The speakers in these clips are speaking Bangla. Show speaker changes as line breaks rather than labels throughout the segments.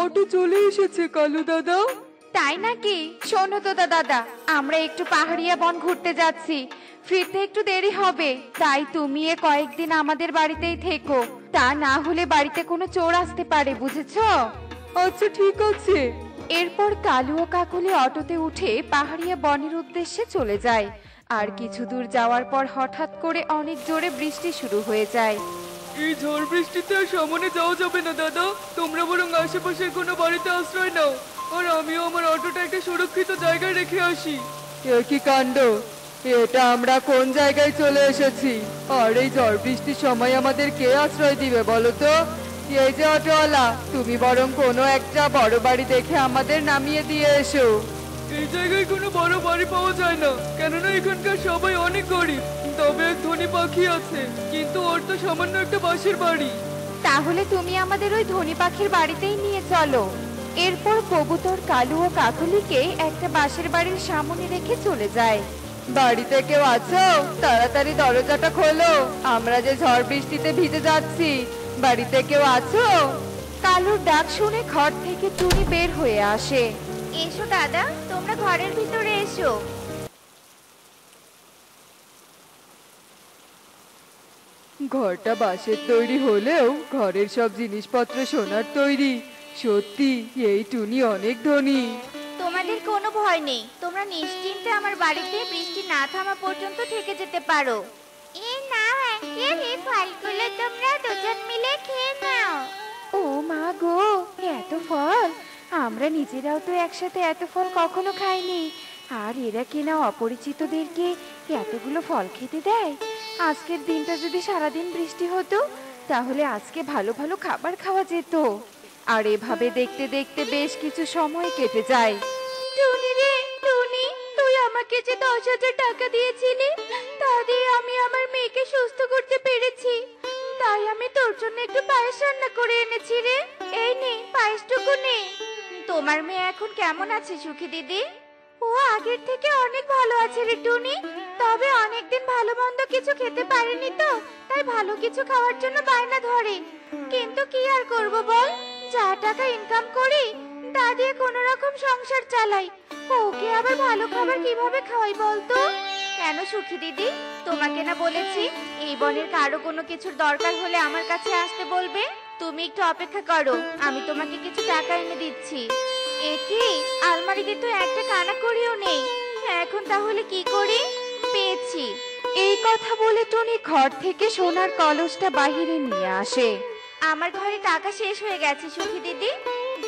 অটো চলে এসেছে কালু দাদা।
তাই নাকি? শোনো তো দাদা, আমরা একটু পাহাড়িয়া বন ঘুরতে যাচ্ছি, ফিরতে একটু দেরি হবে, তাই তুমি কয়েকদিন আমাদের বাড়িতেই থেকো। তা না হলে বাড়িতে কোনো চোর আসতে পারে, বুঝেছো?
আচ্ছা ঠিক আছে।
এরপর কালু ও কাকুলি অটোতে উঠে পাহাড়িয়া বনের উদ্দেশ্যে চলে যায়। আর কিছু দূর যাওয়ার পর হঠাৎ করে অনেক জোরে বৃষ্টি শুরু হয়ে যায়।
এই ঝড় বৃষ্টিতে আর সামনে যাওয়া যাবে না দাদা, তোমরা বরং আশেপাশের কোনো বাড়িতে আশ্রয় নাও, আর আমিও আমার অটোটা একটা সুরক্ষিত জায়গায় রেখে আসি। কি কাণ্ড, এটা আমরা কোন জায়গায় চলে এসেছি? আর এই ঝড় বৃষ্টির সময় আমাদের কে আশ্রয় দিবে বলো তো? এই যে অটোওয়ালা, তুমি বরং কোনো একটা বড় বাড়ি দেখে আমাদের নামিয়ে দিয়ে এসো। এই জায়গায় কোনো বড় বাড়ি পাওয়া যায় না, কেননা এখানকার সবাই অনেক গরিব। তবে এক ধনী পাখি আছে, কিন্তু ওর তো সামান্য একটা বাঁশের বাড়ি।
তাহলে তুমি আমাদের ওই ধনী পাখির বাড়িতেই নিয়ে চলো। এরপর কবুতর কালু ও কাকুলিকে একটা বাঁশের বাড়ির সামনে রেখে চলে যায়।
বাড়িতে কেউ আছো? তাড়াতাড়ি দরজাটা খোলো, আমরা যে ঝড় বৃষ্টিতে ভিজে যাচ্ছি। বাড়িতে কেউ আছো?
কালুর ডাক শুনে ঘর থেকে টুনি বের হয়ে আসে।
এসো দাদা, তোমরা ঘরের ভিতরে এসো।
ঘরটা বাঁশের তৈরি হলেও ঘরের সব জিনিসপত্র সোনার তৈরি। সত্যি এই টুনি অনেক ধনী।
তোমাদের কোনো ভয় নেই, তোমরা নিশ্চিন্তে আমার বাড়িতে বৃষ্টি না থামা পর্যন্ত থেকে যেতে পারো। এই নাও আঙ্কেল, এই ফলগুলো তোমরা দুজন মিলে খেয়ে নাও।
ও মা গো, এত ফল! আমরা নিজেরাও তো একসাথে এত ফল কখনো খাইনি, আর এরা কিনা অপরিচিতদেরকে এতগুলো ফল খেতে দেয়। আজকের দিনটা যদি সারাদিন বৃষ্টি হতো, তাহলে আজকে ভালো ভালো খাবার খাওয়া যেত। আর এভাবে দেখতে দেখতে বেশ কিছু সময় কেটে যায়।
টুনি রে, টুনি, তুই আমাকে যে 10,000 টাকা দিয়েছিলি, তা দিয়ে আমি আমার মেয়েকে সুস্থ করতে পেরেছি। তাই আমি তোর জন্য একটু পায়েস রান্না করে এনেছি রে। এই নে, পায়েসটুকু নে। তোমার মেয়ে এখন কেমন আছে সুখী দিদি? ও আগের থেকে অনেক ভালো আছে রে টুনি, তবে অনেকদিন ভালো মন্দ কিছু খেতে পারেনি তো, তাই ভালো কিছু খাওয়ার জন্য বায়না ধরে। কিন্তু কি আর করব বল, যা টাকা ইনকাম করি তা দিয়ে কোনো রকম সংসার চালাই। ওকে আবার ভালো খাবার কিভাবে খাওয়াই বলতো? কেন সুখী দিদি, তোমাকে না বলেছি এই বনের কারো কোনো কিছুর দরকার হলে আমার কাছে আসতে বলবে? তুমি একটু অপেক্ষা করো, আমি তোমাকে কিছু টাকা এনে দিচ্ছি। একি, আলমারিতে তো একটা কানা করিও নেই, এখন তাহলে কি করি? পেয়েছি।
এই কথা বলে টনি ঘর থেকে সোনার কলসটা বাহিরে নিয়ে আসে।
আমার ঘরে টাকা শেষ হয়ে গেছে সুখী দিদি,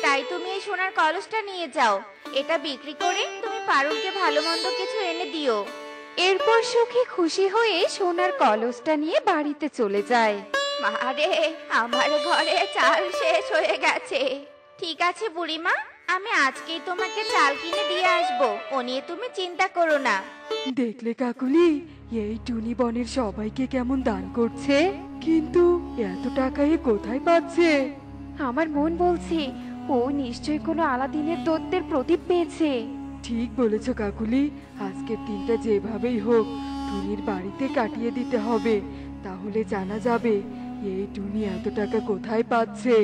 তাই তুমি এই সোনার কলসটা নিয়ে যাও। এটা বিক্রি করে তুমি পারুলকে ভালো মন্দ কিছু এনে দিও।
এরপর সুখী খুশি হয়ে সোনার কলসটা নিয়ে বাড়িতে চলে যায়।
মারে, আমার ঘরে চাল শেষ হয়ে গেছে। ঠিক আছে বুড়িমা, আমি আজকেই তোমাকে চাল কিনে দিয়ে আসবো, ও নিয়ে তুমি চিন্তা করো না।
দেখলে কাকুলি, এই টুনি বনের সবাইকে কেমন দান করছে, কিন্তু এত টাকা এ কোথায় পাচ্ছে?
আমার মন বলছে ও নিশ্চয়ই কোনো আলাদিনের দত্তের প্রদীপ পেয়েছে।
ঠিক বলেছ কাকুলি, আজকের দিনটা যেভাবেই হোক টুনির বাড়িতে কাটিয়ে দিতে হবে, তাহলে জানা যাবে এই টুনি এত টাকা কোথায় পাচ্ছে।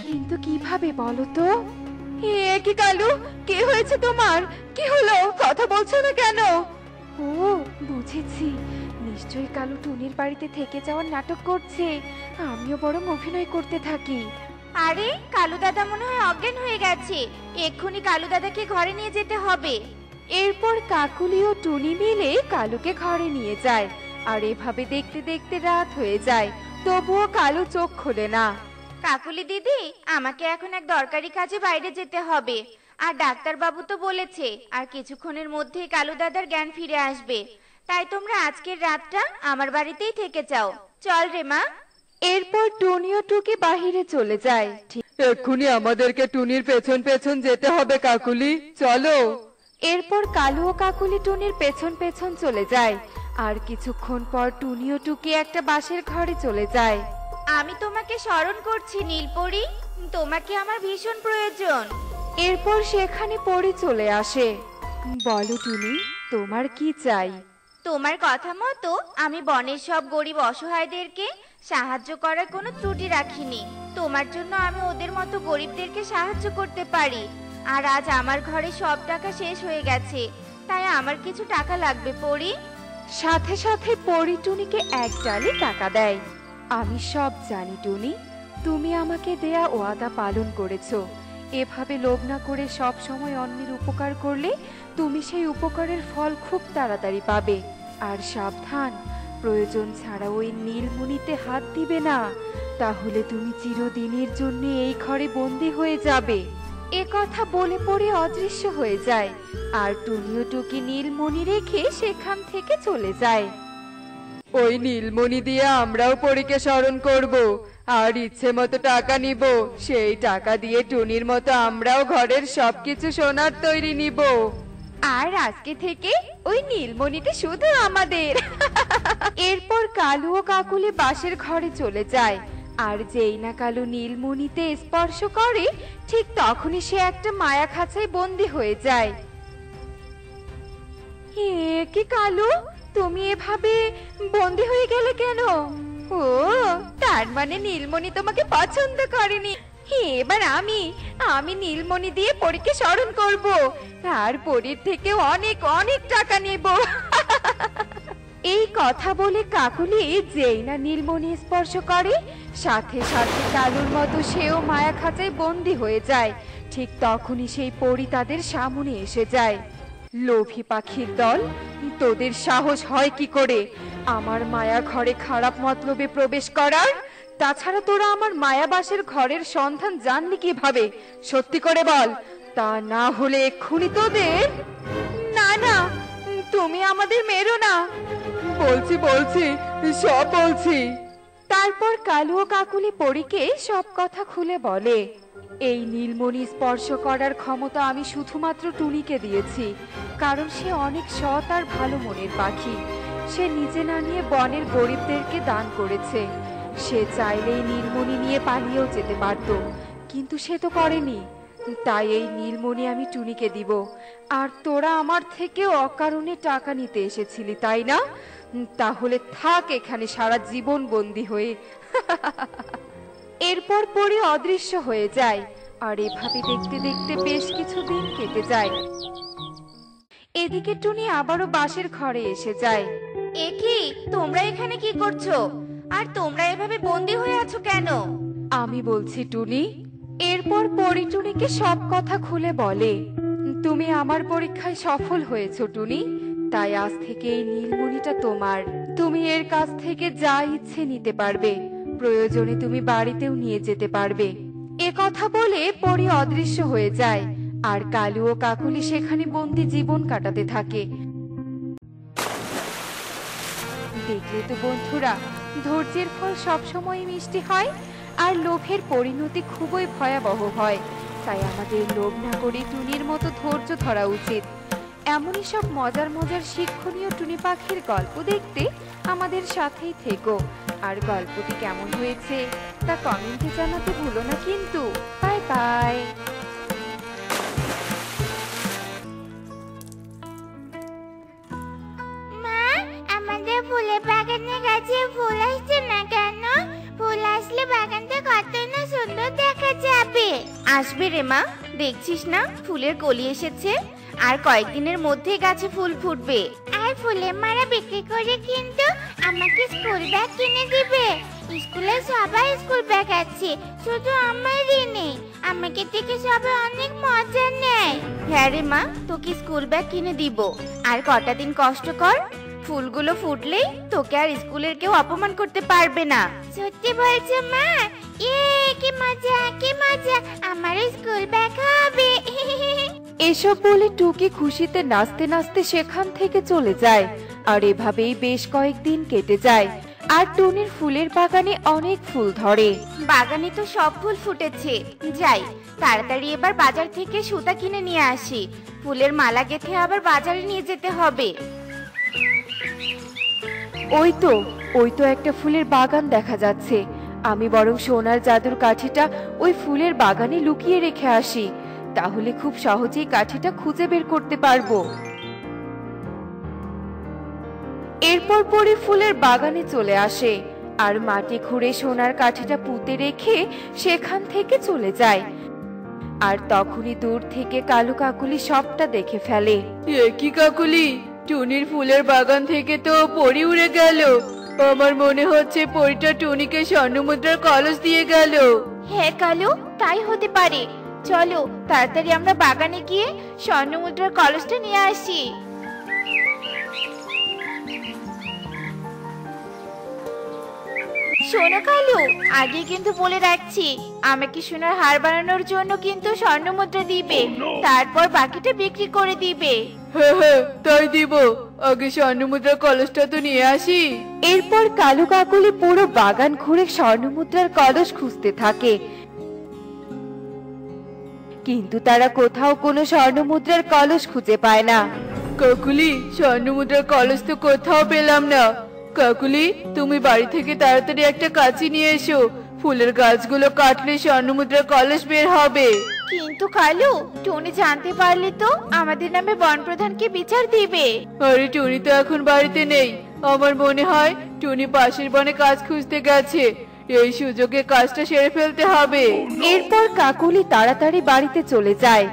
কিন্তু কিভাবে বলো তো? কি কালু, কি হয়েছে তোমার? কি হলো, কথা বলছো না কেন? ও বুঝেছি, নিশ্চয়ই কালু টুনির বাড়িতে থেকে যাওয়ার নাটক করছে। আমিও বরং অভিনয় করতে থাকি।
আরে, কালু দাদা মনে হয় অজ্ঞান হয়ে গেছে, এক্ষুনি কালু দাদাকে ঘরে নিয়ে যেতে হবে।
এরপর কাকুলি ও টুনি মিলে কালুকে ঘরে নিয়ে যায়। আর এভাবে দেখতে দেখতে রাত হয়ে যায়, তবুও কালু চোখ খোলে না।
কাকুলি দিদি, আমাকে এখন এক দরকারি কাজে বাইরে যেতে হবে, আর ডাক্তার বাবু তো বলেছে আর কিছুক্ষণের মধ্যেই কালু দাদার জ্ঞান ফিরে আসবে। তাই তোমরা আজকের রাতটা আমার বাড়িতেই থেকে যাও। চল রে মা।
এরপর টুনি ও টুকি বাহিরে চলে যায়।
এক্ষুনি আমাদেরকে টুনির পেছন পেছন যেতে হবে কাকুলি, চলো।
এরপর কালু ও কাকুলি টুনির পেছন পেছন চলে যায়। আর কিছুক্ষণ পর টুনি ও টুকি একটা বাঁশের ঘরে চলে যায়।
আমি তোমাকে স্মরণ করছি নীলপরি, তোমাকে আমার ভীষণ প্রয়োজন।
এরপর সেখানে পরি চলে আসে। বলো টুনি, তোমার কি চাই?
তোমার কথা মতো আমি বনের সব গরিব অসহায়দেরকে সাহায্য করার কোনো ত্রুটি রাখিনি। তোমার জন্য আমি ওদের মতো গরিবদেরকে সাহায্য করতে পারি। আর আজ আমার ঘরে সব টাকা শেষ হয়ে গেছে, তাই আমার কিছু টাকা লাগবে পরি।
সাথে সাথে পরি টুনিকে এক ডালে টাকা দেয়। আমি সব জানি টুনি, তুমি আমাকে দেয়া ওয়াদা পালন করেছো। এভাবে লোভ না করে সব সময় অন্যের উপকার করলে তুমি সেই উপকারের ফল খুব তাড়াতাড়ি পাবে। আর সাবধান, প্রয়োজন ছাড়া ওই নীলমণিতে হাত দিবে না, তাহলে তুমি চিরদিনের জন্য এই ঘরে বন্দী হয়ে যাবে। এ কথা বলে পড়ে অদৃশ্য হয়ে যায়, আর টুনিও টুকি নীলমণি রেখে সেখান থেকে চলে যায়।
ওই নীলমণি দিয়ে আমরাও পরীকে স্মরণ করব, আর ইচ্ছে মতো টাকা নিব। সেই টাকা দিয়ে টুনির মতো আমরাও ঘরের সবকিছু সোনার তৈরি নিব।
আর আজকে থেকে ওই নীলমণিটা শুধু আমাদের। এরপর কালু ও কাকুলি বাসের ঘরে চলে যায়। আর যেই না কালু নীলমণিতে স্পর্শ করে, ঠিক তখনই সে একটা মায়া খাঁচায় বন্দি হয়ে যায়। হে কি কালু, তুমি এভাবে বন্দি হয়ে গেলে কেন? ও, তার মানে নীলমণি তোমাকে পছন্দ করেনি। এবার আমি নীলমণি দিয়ে পরীকে স্মরণ করব, আর পরীর থেকে অনেক অনেক টাকা নেব। এই কথা বলে কাকুলি যেই না নীলমণি স্পর্শ করে, সাথে সাথে কালুর মতো সেও মায়া খাঁচায় বন্দি হয়ে যায়। ঠিক তখনই সেই পরী তাদের সামনে এসে যায়। লোভী পাখির দল, তোদের সাহস হয় কি করে আমার মায়া ঘরে খারাপ মতলবে প্রবেশ করার? তাছাড়া তোরা আমার মায়াবাসের ঘরের সন্ধান জানলি কিভাবে? সত্যি করে বল, তা না হলে এক্ষুনি তোদের। না না, তুমি আমাদের মেরো না।
বলছি বলছি, সব বলছি।
তারপর কালু ও কাকুলি পরীকে সব কথা খুলে বলে। এই নীলমণি স্পর্শ করার ক্ষমতা আমি শুধুমাত্র টুনিকে দিয়েছি, কারণ সে অনেক সৎ আর ভালো মনের পাখি। সে নিজে না নিয়ে বনের গরিবদেরকে দান করেছে। সে চাইলেই নীলমণি নিয়ে পালিয়েও যেতে পারত, কিন্তু সে তো করেনি। তাই এই নীলমণি আমি টুনিকে দিব। আর তোরা আমার থেকে অকারণে টাকা নিতে এসেছিলি, তাই না? তাহলে থাক এখানে সারা জীবন বন্দী হয়ে। এরপর পরে অদৃশ্য হয়ে যায়। আর এভাবে দেখতে দেখতে বেশ কিছুদিন কেটে যায়। এদিকে টুনি আবারও বাসের ঘরে এসে যায়।
এ কি, তোমরা এখানে কি করছো? আর তোমরা এভাবে বন্দি হয়ে আছো কেন?
আমি বলছি টুনি। এরপর পরি টুনিকে সব কথা খুলে বলে। তুমি আমার পরীক্ষায় সফল হয়েছো টুনি, তাই আজ থেকে এই নীলমণিটা তোমার। তুমি এর কাছ থেকে যা ইচ্ছে নিতে পারবে, প্রয়োজনে তুমি বাড়িতেও নিয়ে যেতে পারবে। এ কথা বলে পরি অদৃশ্য হয়ে যায়। আর কালু ও কাকুলি সেখানে বন্দি জীবন কাটাতে থাকে। দেখলে তো বন্ধুরা, ধৈর্যের ফল সবসময় মিষ্টি হয়, আর লোভের পরিণতি খুবই ভয়াবহ হয়। তাই আমাদের লোভ না করে টুনির মতো ধৈর্য ধরা উচিত। এমনই সব মজার মজার শিক্ষণীয় টুনি পাখির গল্প দেখতে আমাদের সাথেই থেকো। আর গল্পটি কেমন হয়েছে তা কমেন্টে জানাতে ভুলো না কিন্তু। Bye bye.
মা, আমাদের ফুলের বাগানে গাছে ফুল আসছে না কেন? ফুল আসলে বাগানটা কত না সুন্দর দেখা যাবে। আসবে রে মা, দেখছিস না ফুলের কলি এসেছে, আর কয়েকদিনের মধ্যে গাছে ফুল ফুটবে। আর ফুলের মালা বিক্রি করে কিন্তু আমাকে স্কুল ব্যাগ কিনে দিবে। স্কুলে সবাই স্কুল ব্যাগ আছে, শুধু আমারই নেই। আমাকে থেকে সবাই অনেক মজা নেয়। হ্যাঁ রে মা, তোকে স্কুল ব্যাগ কিনে দিব। আর কটা দিন কষ্ট কর, ফুলগুলো ফুটলেই তোকে আর স্কুলের কেউ অপমান করতে পারবে না। সত্যি বলছো মা? কি মজা, কি মজা, আমার স্কুল ব্যাগ হবে।
এসব বলে টুকি খুশিতে নাচতে নাচতে সেখান থেকে চলে যায়। আর এভাবেই বেশ কয়েকদিন কেটে যায়। আর টুনির ফুলের বাগানে অনেক ফুল ধরে।
বাগানে তো সব ফুল ফুটেছে, যাই তাড়াতাড়ি এবার বাজার থেকে সুতা কিনে নিয়ে আসি। ফুলের মালা গেঁথে আবার বাজারে নিয়ে যেতে হবে।
ওই তো একটা ফুলের বাগান দেখা যাচ্ছে। আমি বরং সোনার জাদুর কাঠিটা ওই ফুলের বাগানে লুকিয়ে রেখে আসি, তাহলে খুব সহজেই কাঠিটা খুঁজে বের করতে পারবো। এরপর পরে ফুলের বাগানে চলে আসে। আর মাটি খুঁড়ে সোনার কাঠিটা পুঁতে রেখে সেখান থেকে চলে যায়। আর তখনই দূর থেকে কালু কাকুলি সবটা দেখে ফেলে।
কি কাকুলি, টুনির ফুলের বাগান থেকে তো পরি উড়ে গেল। আমার মনে হচ্ছে পরিটা টুনিকে স্বর্ণমুদ্রার কলস দিয়ে গেল।
হ্যাঁ কালু, তাই হতে পারে। চলো তাড়াতাড়ি আমরা বাগানে গিয়ে স্বর্ণমুদ্রার কলসটা নিয়ে আসি। শোনো কালু, আগে কিন্তু বলে রাখছি, আমাকে সোনার হার বানানোর জন্য কিন্তু স্বর্ণমুদ্রা দিবে, তারপর বাকিটা বিক্রি করে দিবে।
হ্যাঁ হ্যাঁ, তাই দিব। আগে স্বর্ণমুদ্রার কলসটা তো নিয়ে আসি।
এরপর কালু কাকুলি পুরো বাগান ঘুরে স্বর্ণমুদ্রার কলস খুঁজতে থাকে, কিন্তু তারা কোথাও কোনো স্বর্ণমুদ্রার কলস খুঁজে পায় না।
কাকুলি, স্বর্ণমুদ্রার কলস তো কোথাও পেলাম না। কাকুলি, তুমি বাড়ি থেকে তাড়াতাড়ি একটা কাঁচি নিয়ে এসো। ফুলের গাছগুলো কাটলে স্বর্ণমুদ্রার কলস বের হবে।
কিন্তু কালু, টুনি জানতে পারলে তো আমাদের নামে বন প্রধানকে বিচার দিবে।
আরে টুনি তো এখন বাড়িতে নেই। আমার মনে হয় টুনি পাশের বনে কাজ খুঁজতে গেছে। এই সুযোগে কাজটা সেরে ফেলতে হবে।
এরপর কাকুলি তাড়াতাড়ি বাড়িতে চলে যায়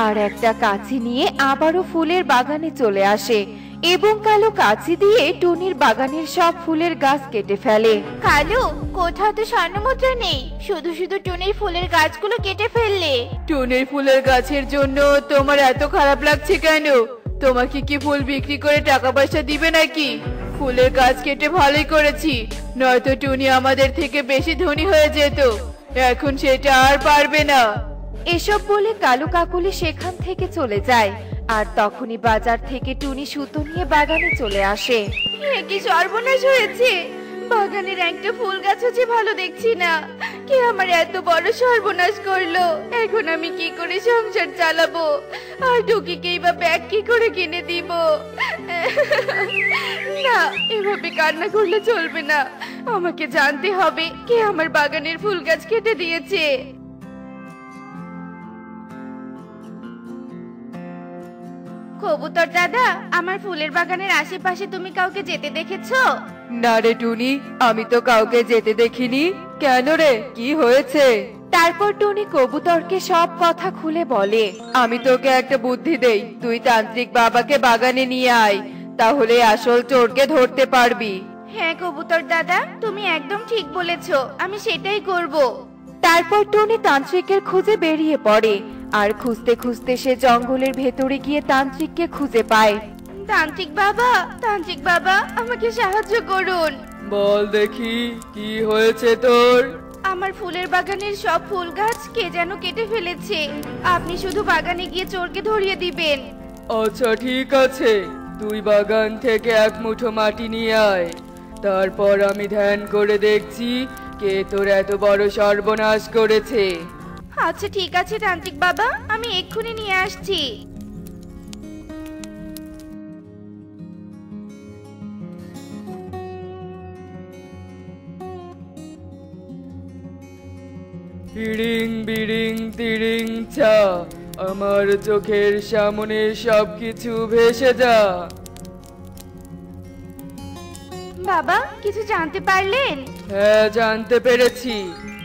আর একটা কাঁচি নিয়ে আবারও ফুলের বাগানে চলে আসে এবং কালো কাঁচি দিয়ে টুনির বাগানের সব ফুলের গাছ কেটে ফেলে।
কালু, কোথাও তো স্বর্ণমুদ্রা নেই, শুধু শুধু টুনির ফুলের গাছগুলো কেটে ফেললে।
টুনির ফুলের গাছের জন্য তোমার এত খারাপ লাগছে কেন? তোমাকে কি ফুল বিক্রি করে টাকা পয়সা দিবে নাকি? ফুলের গাছ কেটে ভালোই করেছি, নয়তো টুনি আমাদের থেকে বেশি ধনী হয়ে যেত। এখন সেটা আর পারবে না।
এসব বলে কালু কাকুলি সেখান থেকে চলে যায় আর তখনই বাজার থেকে টুনি সুতো নিয়ে বাগানে চলে আসে।
কি সর্বনাশ হয়েছে! বাগানের একটা ফুল গাছও যে ভালো দেখছি না। কে আমার এত বড় সর্বনাশ করলো? এখন আমি কি করে সংসার চালাবো? আর টুকিকেই বা ব্যাগ কি করে কিনে দিব? না, এভাবে কান্না করলে চলবে না। আমাকে জানতে হবে কে আমার বাগানের ফুল গাছ কেটে দিয়েছে। কবুতর দাদা, আমার ফুলের বাগানের আশেপাশে তুমি কাউকে যেতে দেখেছো?
না রে টুনি, আমি তো কাউকে যেতে দেখিনি। কেন রে, কি হয়েছে?
তারপর টুনি কবুতরকে সব কথা খুলে বলে।
আমি তোকে একটা বুদ্ধি দেই, তুই তান্ত্রিক বাবাকে বাগানে নিয়ে আয়, তাহলে আসল চোরকে ধরতে পারবি।
হ্যাঁ কবুতর দাদা, তুমি একদম ঠিক বলেছো, আমি সেটাই করব।
তারপর টুনি তান্ত্রিকের খুঁজে বেরিয়ে পড়ে আর খুঁজতে খুঁজতে সে জঙ্গলের ভেতরে গিয়ে তান্ত্রিককে খুঁজে পায়।
তান্ত্রিক বাবা, আমাকে সাহায্য করুন।
বল দেখি, কি হয়েছে তোর?
আমার ফুলের বাগানের সব ফুল গাছ কে যেন কেটে ফেলেছে। আপনি শুধু বাগানে গিয়ে চোরকে ধরিয়ে দিবেন।
আচ্ছা ঠিক আছে, তুই বাগান থেকে এক মুঠো মাটি নিয়ে আয়, তারপর আমি ধ্যান করে দেখছি কে তোর এত বড় সর্বনাশ করেছে।
আচ্ছা ঠিক আছে তান্ত্রিক বাবা, আমি এক্ষুনি নিয়ে আসছি।
ইড়িং বিড়িং তিড়িং ছা, আমার চোখের সামনে সবকিছু ভেসে যা।
বাবা, কিছু জানতে পারলেন?
হ্যাঁ, জানতে পেরেছি।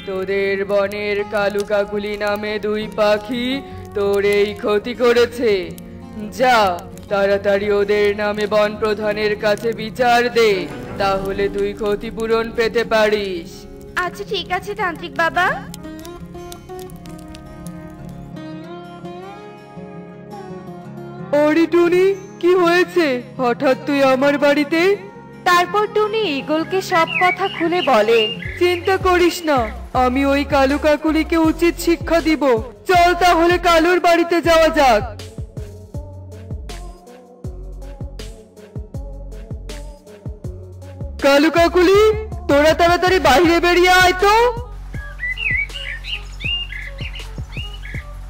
তোদের বনের কালু কাকুলি নামে দুই পাখি তোর এই ক্ষতি করেছে। যা, তাড়াতাড়ি ওদের নামে বন প্রধানের কাছে বিচার দে, তাহলে তুই ক্ষতিপূরণ পেতে পারিস।
আচ্ছা ঠিক আছে তান্ত্রিক বাবা।
আরে টুনি, কি হয়েছে? হঠাৎ তুই আমার বাড়িতে?
তারপর টুনি ঈগলকে সব কথা খুলে বলে।
চিন্তা করিস না, আমি ওই কালু কাকুলিকে উচিত শিক্ষা দিব। চল তাহলে কালুর বাড়িতে যাওয়া যাক। কালু কাকুলি, তোরা তাড়াতাড়ি বাইরে বেরিয়ে আয় তো।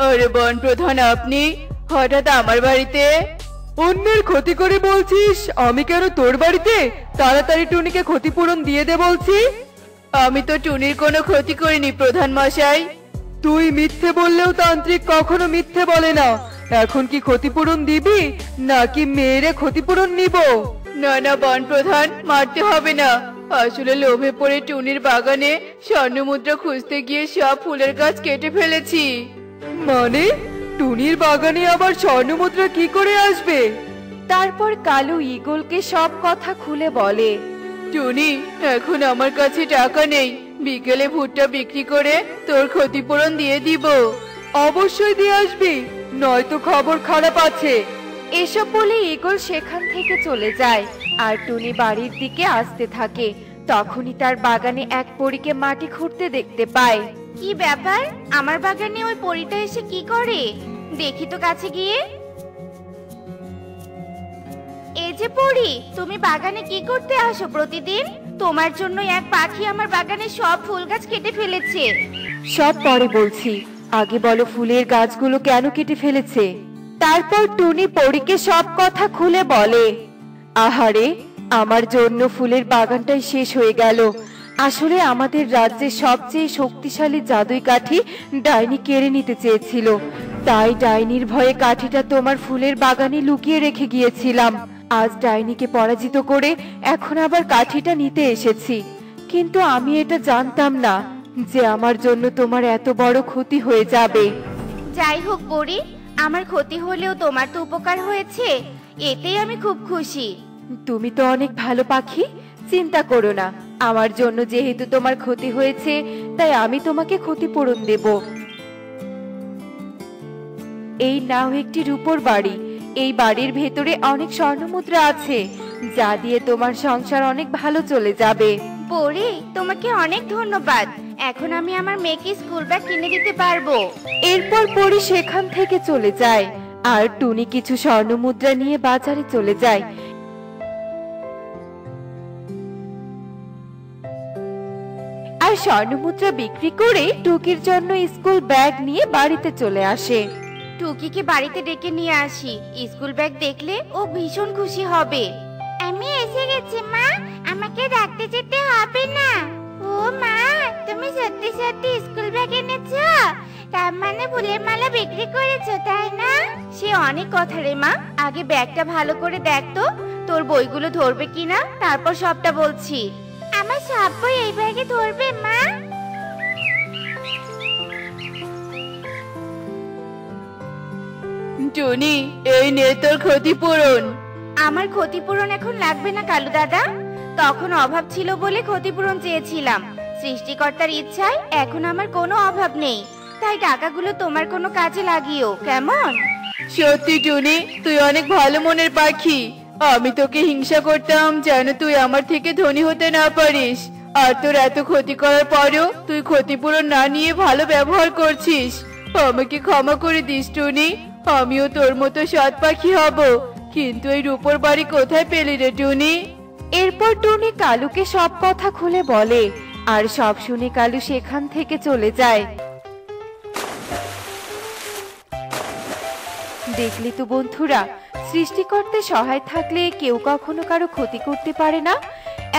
আরে বন প্রধান, আপনি হঠাৎ আমার বাড়িতে? অন্যের ক্ষতি করে বলছিস আমি কেন তোর বাড়িতে? তাড়াতাড়ি টুনিকে ক্ষতিপূরণ দিয়ে দে বলছি। আমি তো টুনির কোনো ক্ষতি করিনি প্রধান মশাই। তুই মিথ্যে বললেও তান্ত্রিক কখনো মিথ্যে বলে না। এখন কি ক্ষতিপূরণ দিবি নাকি মেয়েরে ক্ষতিপূরণ নিব? না না বন প্রধান, মারতে হবে না। আসলে লোভে পড়ে টুনির বাগানে স্বর্ণমুদ্রা খুঁজতে গিয়ে সব ফুলের গাছ কেটে ফেলেছি। মানে টুনির বাগানে আবার স্বর্ণমুদ্রা কি করে আসবে?
তারপর কালু ঈগলকে সব কথা খুলে বলে।
টুনি, এখন আমার কাছে টাকা নেই, বিকেলে ভুট্টা বিক্রি করে তোর ক্ষতিপূরণ দিয়ে দিব। অবশ্যই দিয়ে আসবি, নয়তো খবর খারাপ আছে।
এসব বলে ঈগল সেখান থেকে চলে যায় আর টুনি বাড়ির দিকে আসতে থাকে। তখনই তার বাগানে এক পরীকে মাটি খুঁড়তে দেখতে পায়।
কি ব্যাপার, আমার বাগানে ওই পরীটা এসে কি করে? দেখি তো কাছে গিয়ে। এই যে পরী, তুমি বাগানে কি করতে আসো প্রতিদিন? তোমার জন্য এক পাখি আমার বাগানে সব ফুল গাছ কেটে ফেলেছে।
সব পরে বলছি, আগে বলো ফুলের গাছগুলো কেন কেটে ফেলেছে? তারপর টুনি পরীকে সব কথা খুলে বলে। আহারে, আমার জন্য ফুলের বাগানটাই শেষ হয়ে গেল। আসলে আমাদের রাজ্যের সবচেয়ে শক্তিশালী জাদুই কাঠি ডাইনি কেড়ে নিতে চেয়েছিল, তাই ডাইনির ভয়ে কাঠিটা তোমার ফুলের বাগানে লুকিয়ে রেখে গিয়েছিলাম। আজ ডাইনিকে পরাজিত করে এখন আবার কাঠিটা নিতে এসেছি, কিন্তু আমি এটা জানতাম না যে আমার জন্য তোমার এত বড় ক্ষতি হয়ে যাবে।
যাই হোক পরী, আমার ক্ষতি হলেও তোমার তো উপকার হয়েছে, এতেই আমি খুব খুশি।
তুমি তো অনেক ভালো পাখি, চিন্তা করো না। আমার জন্য যেহেতু তোমার ক্ষতি হয়েছে, তাই আমি তোমাকে ক্ষতিপূরণ দেব। এই নাও একটি রূপোর বাড়ি। এই বাড়ির ভেতরে অনেক স্বর্ণমুদ্রা আছে, যা দিয়ে তোমার সংসার অনেক ভালো চলে যাবে।
পরী, তোমাকে অনেক ধন্যবাদ। এখন আমি আমার মেয়েকে স্কুল ব্যাগ কিনে দিতে পারবো।
এরপর পরি সেখান থেকে চলে যায় আর টুনি কিছু স্বর্ণমুদ্রা নিয়ে বাজারে চলে যায়। আর স্বর্ণমুদ্রা বিক্রি করে টুকির জন্য স্কুল ব্যাগ নিয়ে বাড়িতে চলে আসে।
টুকিকে বাড়িতে ডেকে নিয়ে আসি, স্কুল ব্যাগ দেখলে ও ভীষণ খুশি হবে। আমি এসে গেছি মা, আমাকে রাখতে যেতে হবে না। ও মা, তুমি সত্যি সত্যি স্কুল ব্যাগ এনেছো? তার মানে ফুলের মালা বিক্রি করেছো, তাই না? সে অনেক কথা রে মা, আগে ব্যাগটা ভালো করে দেখ তো তোর বইগুলো ধরবে কিনা, তারপর সবটা বলছি। আমার সব বই এই ব্যাগে ধরবে মা?
টুনি, এই নে তোর ক্ষতিপূরণ।
আমার ক্ষতিপূরণ এখন লাগবে না কালু দাদা, তখন অভাব ছিল বলে ক্ষতিপূরণ চেয়েছিলাম। সৃষ্টিকর্তার ইচ্ছায় এখন আমার কোনো অভাব নেই, তাই টাকাগুলো তোমার কোনো কাজে লাগিও, কেমন?
সত্যি টুনি, তুই অনেক ভালো মনের পাখি। আমি তোকে হিংসা করতাম যেন তুই আমার থেকে ধনী হতে না পারিস, আর তোর এত ক্ষতি করার পরেও তুই ক্ষতিপূরণ না নিয়ে ভালো ব্যবহার করছিস। আমাকে ক্ষমা করে দিস টুনি, আমিও তোর মতো সৎ পাখি হব। কিন্তু এই রূপোর বাড়ি কোথায় পেলি রে টুনি?
এরপর টুনি কালুকে সব কথা খুলে বলে আর সব শুনে কালু সেখান থেকে চলে যায়। দেখলি তো বন্ধুরা, সৃষ্টিকর্তার সহায় থাকলে কেউ কখনো কারো ক্ষতি করতে পারে না।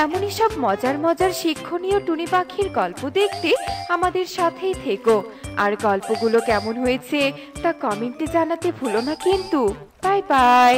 এমনই সব মজার মজার শিক্ষণীয় টুনি পাখির গল্প দেখতে আমাদের সাথেই থেকো। আর গল্পগুলো কেমন হয়েছে তা কমেন্টে জানাতে ভুলো না কিন্তু। Bye bye.